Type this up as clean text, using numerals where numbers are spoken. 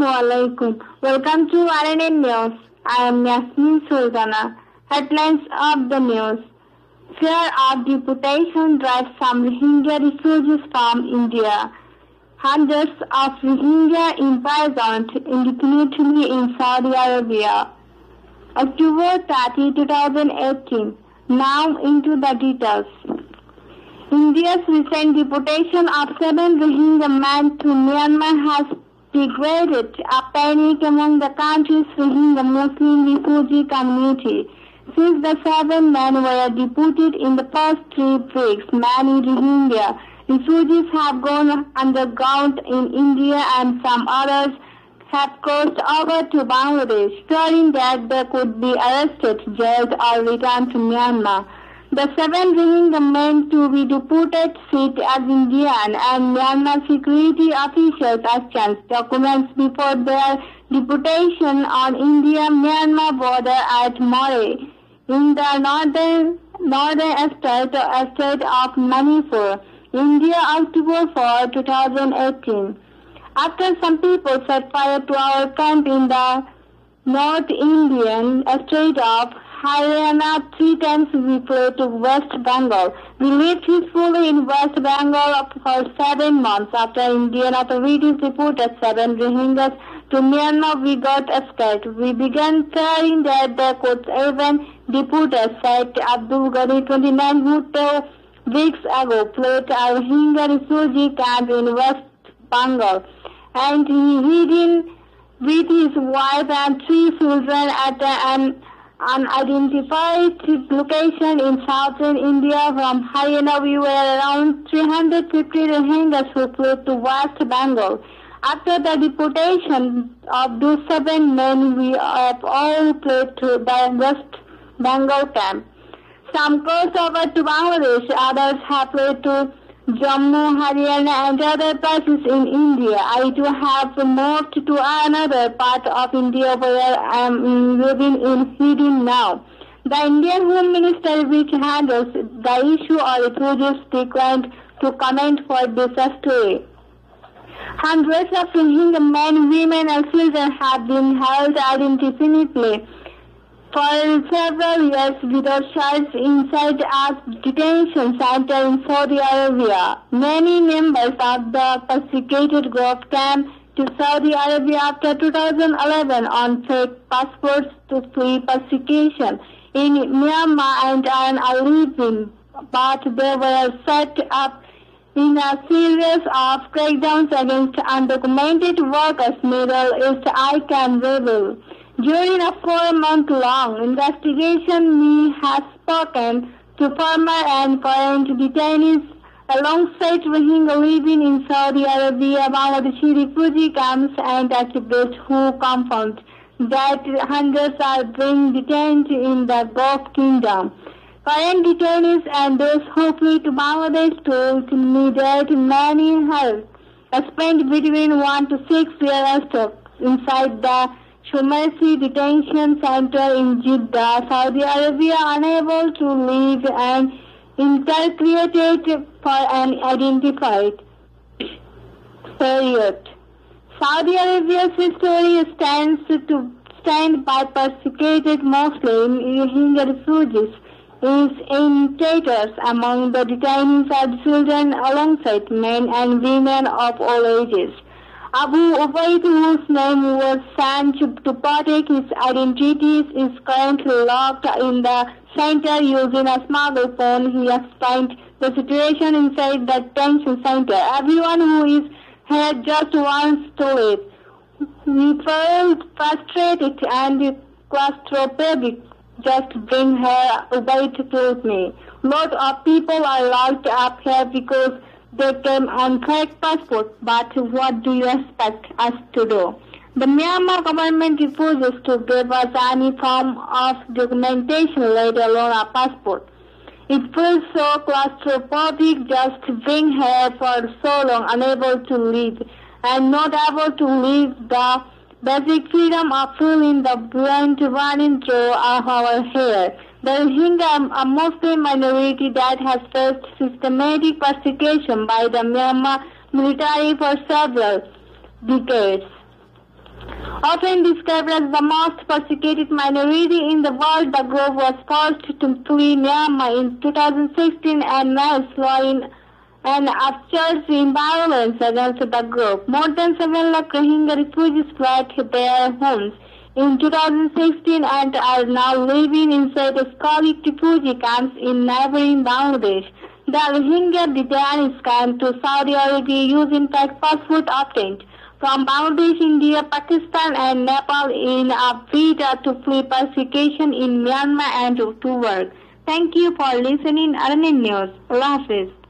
Assalamualaikum. Welcome to RNN News. I am Yasmin Sultana. Headlines of the news. Fear of deportation drives some Rohingya refugees from India. Hundreds of Rohingya imprisoned indefinitely in Saudi Arabia. October 30, 2018. Now into the details. India's recent deportation of 7 Rohingya men to Myanmar has created a panic among the country's Rohingya Muslim refugee community. Since the 7 men were deported in the first 3 weeks, many Rohingya refugees have gone underground in India and some others have crossed over to Bangladesh, fearing that they could be arrested, jailed or returned to Myanmar. The 7 Rohingya men to be deported sit as Indian and Myanmar security officials exchanged documents before their deportation on India-Myanmar border at Moreh in the northern state of Manipur, India, October 4, 2018. After some people set fire to our camp in the North Indian state of Haryana, 3 times we fled to West Bengal. We lived peacefully in West Bengal for 7 months. After Indian authorities deported 7 Rohingyas to Myanmar, we got scared. We began fearing that they could even deport us, said Abdul Ghani, 29, who 2 weeks ago fled a Rohingya refugee camp in West Bengal, and he hid in with his wife and 3 children at an unidentified location in southern India. From Haryana, we were around 350 Rohingyas who fled to West Bengal. After the deportation of those 7 men, we have all fled to the West Bengal camp. Some crossed over to Bangladesh, others have fled to Jammu, Haryana and other places in India. I too have moved to another part of India where I am living in hidden now. The Indian Home Minister, which handles the issue of refugees, declined to comment for this story. Hundreds of Rohingya men, women and children have been held indefinitely for several years without charge inside a detention center in Saudi Arabia. Many members of the persecuted group came to Saudi Arabia after 2011 on fake passports to flee persecution in Myanmar and earn a living, but they were set up in a series of crackdowns against undocumented workers, Middle East ICANN revealed. During a 4-month-long investigation, we have spoken to former and current detainees alongside Rohingya living in Saudi Arabia, Bangladeshi refugee camps and activists who confirmed that hundreds are being detained in the Gulf Kingdom. Current detainees and those who flee to Bangladesh told me that many have spent between 1 to 6 years inside the Shumasi detention center in Jeddah, Saudi Arabia, unable to leave and interrogated for an identified period. Saudi Arabia's history stand by persecuted Muslim Rohingya refugees. Is in theaters among the detainees are children alongside men and women of all ages. Abu Ubaid, whose name was sent to protect his identity, is currently locked in the center using a smuggled phone. He explained the situation inside the detention center. Everyone who is here just wants to live. We felt frustrated and claustrophobic. Just bring her, Ubaid told me. Lot of people are locked up here because they came on fake passport, but what do you expect us to do? The Myanmar government refuses to give us any form of documentation, let alone a passport. It feels so claustrophobic just being here for so long, unable to leave, and not able to leave the basic freedom of feeling the blood running through our hair. The Rohingya, a Muslim minority that has faced systematic persecution by the Myanmar military for several decades. Often described as the most persecuted minority in the world, the group was forced to flee Myanmar in 2016 and now slowing an upsurge in violence against the group. More than 7 lakh Rohingya refugees fled their homes in 2016 and are now living inside Scout refugee camps in neighboring Bangladesh. The Rohingya Bidyanis came to Saudi Arabia using passport obtained from Bangladesh, India, Pakistan and Nepal in a bid to flee persecution in Myanmar and to work. Thank you for listening RNN News. Allah Hafiz.